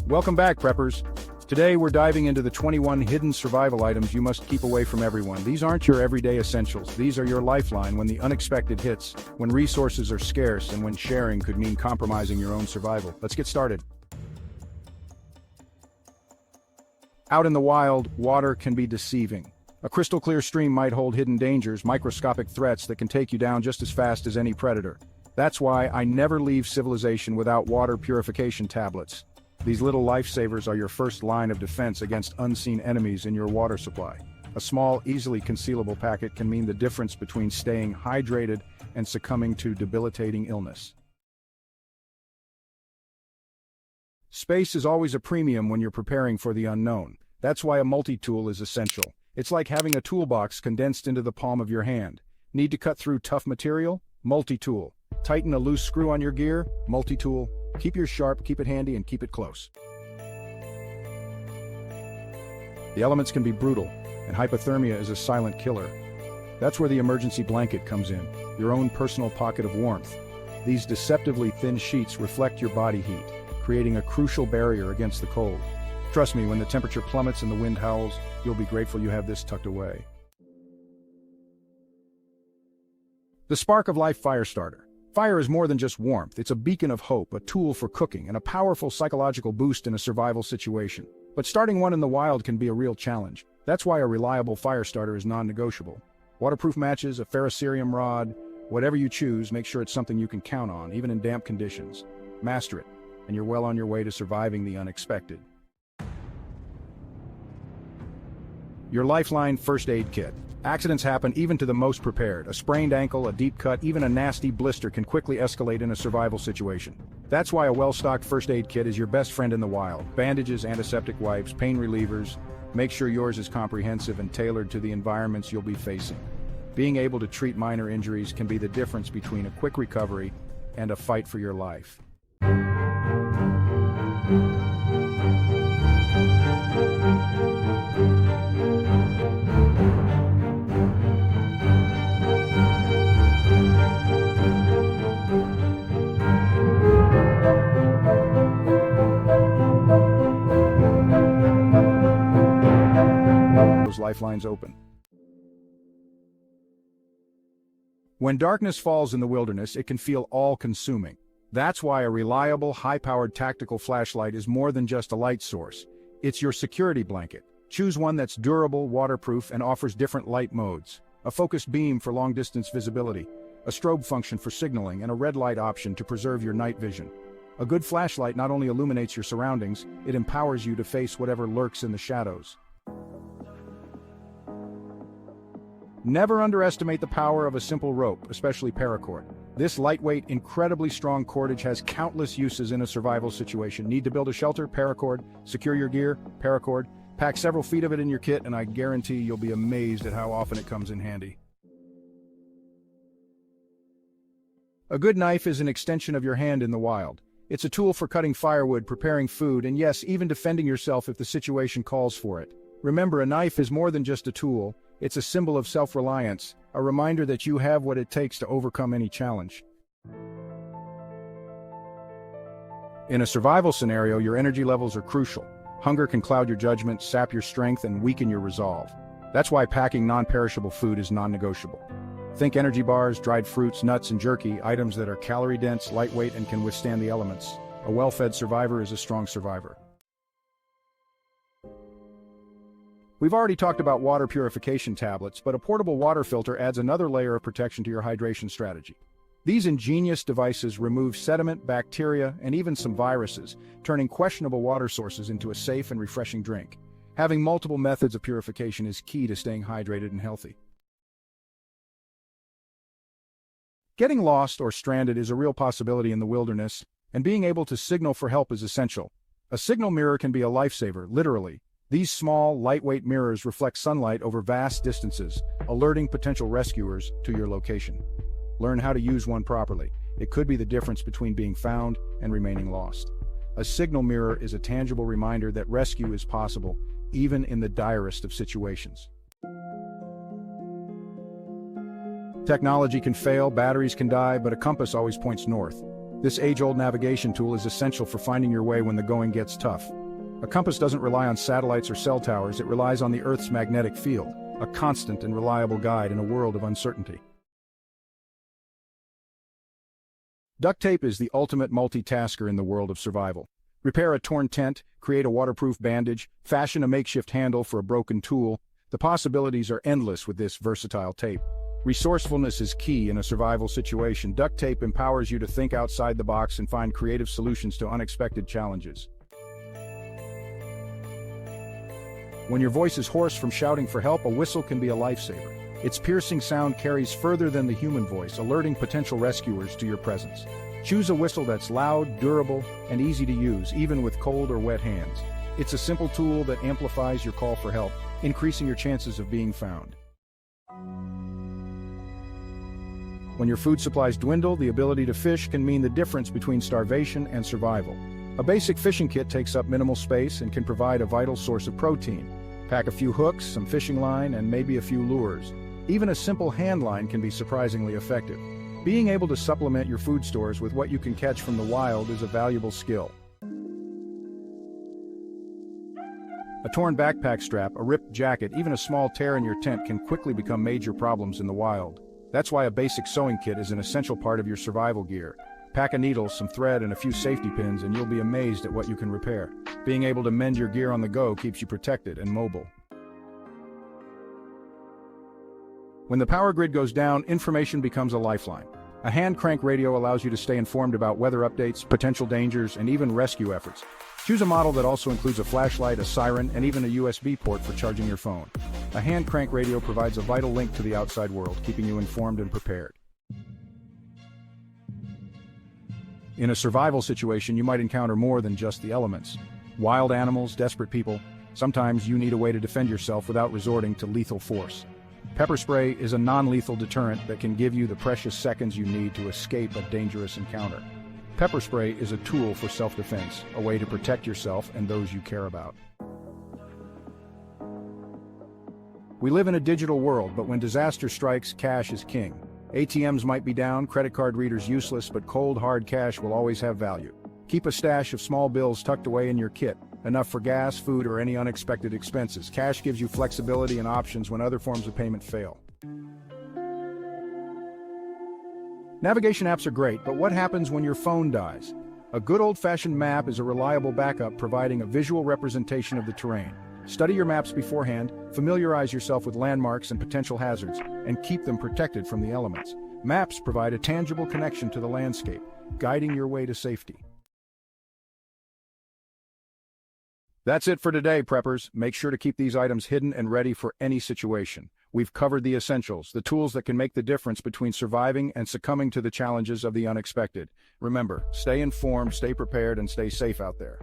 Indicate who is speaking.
Speaker 1: Welcome back, preppers. Today we're diving into the 21 hidden survival items you must keep away from everyone. These aren't your everyday essentials. These are your lifeline when the unexpected hits, when resources are scarce, and when sharing could mean compromising your own survival. Let's get started. Out in the wild, water can be deceiving. A crystal clear stream might hold hidden dangers, microscopic threats that can take you down just as fast as any predator. That's why I never leave civilization without water purification tablets. These little lifesavers are your first line of defense against unseen enemies in your water supply. A small, easily concealable packet can mean the difference between staying hydrated and succumbing to debilitating illness. Space is always a premium when you're preparing for the unknown. That's why a multi-tool is essential. It's like having a toolbox condensed into the palm of your hand. Need to cut through tough material? Multi-tool. Tighten a loose screw on your gear? Multi-tool. Keep yours sharp, keep it handy, and keep it close. The elements can be brutal, and hypothermia is a silent killer. That's where the emergency blanket comes in, your own personal pocket of warmth. These deceptively thin sheets reflect your body heat, creating a crucial barrier against the cold. Trust me, when the temperature plummets and the wind howls, you'll be grateful you have this tucked away. The Spark of Life Fire Starter. Fire is more than just warmth. It's a beacon of hope, a tool for cooking, and a powerful psychological boost in a survival situation. But starting one in the wild can be a real challenge. That's why a reliable fire starter is non-negotiable. Waterproof matches, a ferrocerium rod, whatever you choose, make sure it's something you can count on, even in damp conditions. Master it, and you're well on your way to surviving the unexpected. Your Lifeline First Aid Kit. Accidents happen even to the most prepared. A sprained ankle, a deep cut, even a nasty blister can quickly escalate in a survival situation. That's why a well-stocked first aid kit is your best friend in the wild. Bandages, antiseptic wipes, pain relievers. Make sure yours is comprehensive and tailored to the environments you'll be facing. Being able to treat minor injuries can be the difference between a quick recovery and a fight for your life. Lifelines open. When darkness falls in the wilderness, it can feel all-consuming. That's why a reliable, high-powered tactical flashlight is more than just a light source. It's your security blanket. Choose one that's durable, waterproof, and offers different light modes. A focused beam for long-distance visibility, a strobe function for signaling, and a red light option to preserve your night vision. A good flashlight not only illuminates your surroundings, it empowers you to face whatever lurks in the shadows. Never underestimate the power of a simple rope, especially paracord. This lightweight, incredibly strong cordage has countless uses in a survival situation. Need to build a shelter? Paracord. Secure your gear? Paracord. Pack several feet of it in your kit, and I guarantee you'll be amazed at how often it comes in handy. A good knife is an extension of your hand in the wild. It's a tool for cutting firewood, preparing food, and yes, even defending yourself if the situation calls for it. Remember, a knife is more than just a tool. It's a symbol of self-reliance, a reminder that you have what it takes to overcome any challenge. In a survival scenario, your energy levels are crucial. Hunger can cloud your judgment, sap your strength, and weaken your resolve. That's why packing non-perishable food is non-negotiable. Think energy bars, dried fruits, nuts, and jerky, items that are calorie-dense, lightweight, and can withstand the elements. A well-fed survivor is a strong survivor. We've already talked about water purification tablets, but a portable water filter adds another layer of protection to your hydration strategy. These ingenious devices remove sediment, bacteria, and even some viruses, turning questionable water sources into a safe and refreshing drink. Having multiple methods of purification is key to staying hydrated and healthy. Getting lost or stranded is a real possibility in the wilderness, and being able to signal for help is essential. A signal mirror can be a lifesaver, literally. These small, lightweight mirrors reflect sunlight over vast distances, alerting potential rescuers to your location. Learn how to use one properly. It could be the difference between being found and remaining lost. A signal mirror is a tangible reminder that rescue is possible, even in the direst of situations. Technology can fail, batteries can die, but a compass always points north. This age-old navigation tool is essential for finding your way when the going gets tough. A compass doesn't rely on satellites or cell towers, it relies on the Earth's magnetic field, a constant and reliable guide in a world of uncertainty. Duct tape is the ultimate multitasker in the world of survival. Repair a torn tent, create a waterproof bandage, fashion a makeshift handle for a broken tool. The possibilities are endless with this versatile tape. Resourcefulness is key in a survival situation. Duct tape empowers you to think outside the box and find creative solutions to unexpected challenges. When your voice is hoarse from shouting for help, a whistle can be a lifesaver. Its piercing sound carries further than the human voice, alerting potential rescuers to your presence. Choose a whistle that's loud, durable, and easy to use, even with cold or wet hands. It's a simple tool that amplifies your call for help, increasing your chances of being found. When your food supplies dwindle, the ability to fish can mean the difference between starvation and survival. A basic fishing kit takes up minimal space and can provide a vital source of protein. Pack a few hooks, some fishing line, and maybe a few lures. Even a simple hand line can be surprisingly effective. Being able to supplement your food stores with what you can catch from the wild is a valuable skill. A torn backpack strap, a ripped jacket, even a small tear in your tent can quickly become major problems in the wild. That's why a basic sewing kit is an essential part of your survival gear. Pack a needle, some thread, and a few safety pins, and you'll be amazed at what you can repair. Being able to mend your gear on the go keeps you protected and mobile. When the power grid goes down, information becomes a lifeline. A hand crank radio allows you to stay informed about weather updates, potential dangers, and even rescue efforts. Choose a model that also includes a flashlight, a siren, and even a USB port for charging your phone. A hand crank radio provides a vital link to the outside world, keeping you informed and prepared. In a survival situation, you might encounter more than just the elements. Wild animals, desperate people. Sometimes you need a way to defend yourself without resorting to lethal force. Pepper spray is a non-lethal deterrent that can give you the precious seconds you need to escape a dangerous encounter. Pepper spray is a tool for self-defense, a way to protect yourself and those you care about. We live in a digital world, but when disaster strikes, cash is king. ATMs might be down, credit card readers useless, but cold, hard cash will always have value. Keep a stash of small bills tucked away in your kit, enough for gas, food, or any unexpected expenses. Cash gives you flexibility and options when other forms of payment fail. Navigation apps are great, but what happens when your phone dies? A good old-fashioned map is a reliable backup, providing a visual representation of the terrain. Study your maps beforehand, familiarize yourself with landmarks and potential hazards, and keep them protected from the elements. Maps provide a tangible connection to the landscape, guiding your way to safety. That's it for today, preppers. Make sure to keep these items hidden and ready for any situation. We've covered the essentials, the tools that can make the difference between surviving and succumbing to the challenges of the unexpected. Remember, stay informed, stay prepared, and stay safe out there.